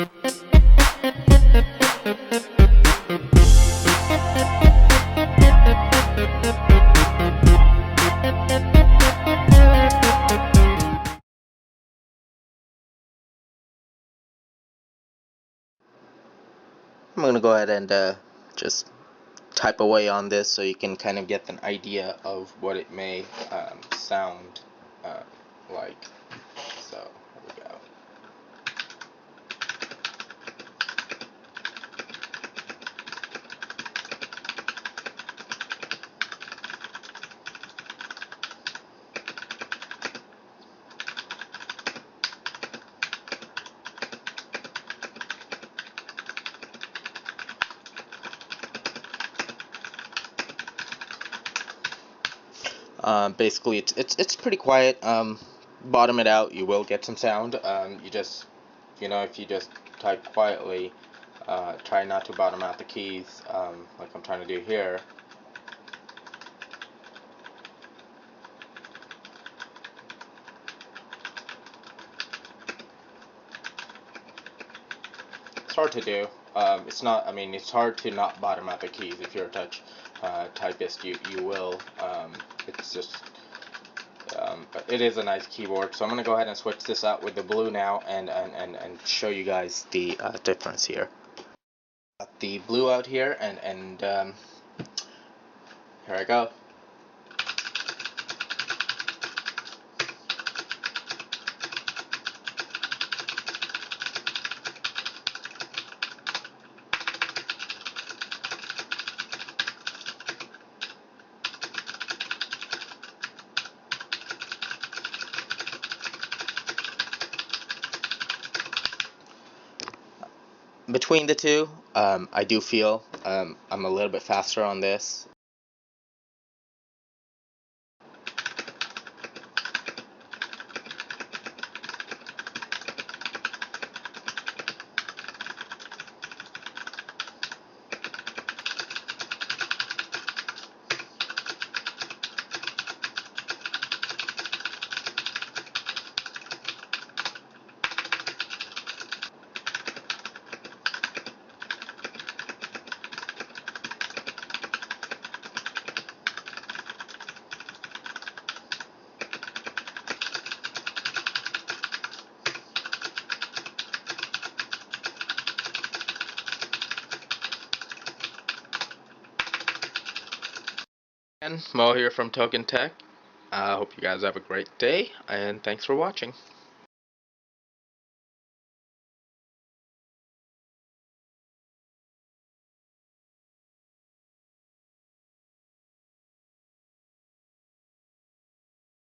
I'm going to go ahead and just type away on this so you can kind of get an idea of what it may sound like. So, here we go. Basically, it's pretty quiet. Bottom it out, you will get some sound. You just, if you just type quietly, try not to bottom out the keys, like I'm trying to do here. It's hard to do. It's not. I mean, it's hard to not bottom out the keys. If you're a touch typist, you will. It's just. But it is a nice keyboard. So I'm gonna go ahead and switch this out with the blue now, and show you guys the difference here. Got the blue out here, and here I go. Between the two, I do feel I'm a little bit faster on this. And Mo here from TokingTech. I hope you guys have a great day, and thanks for watching.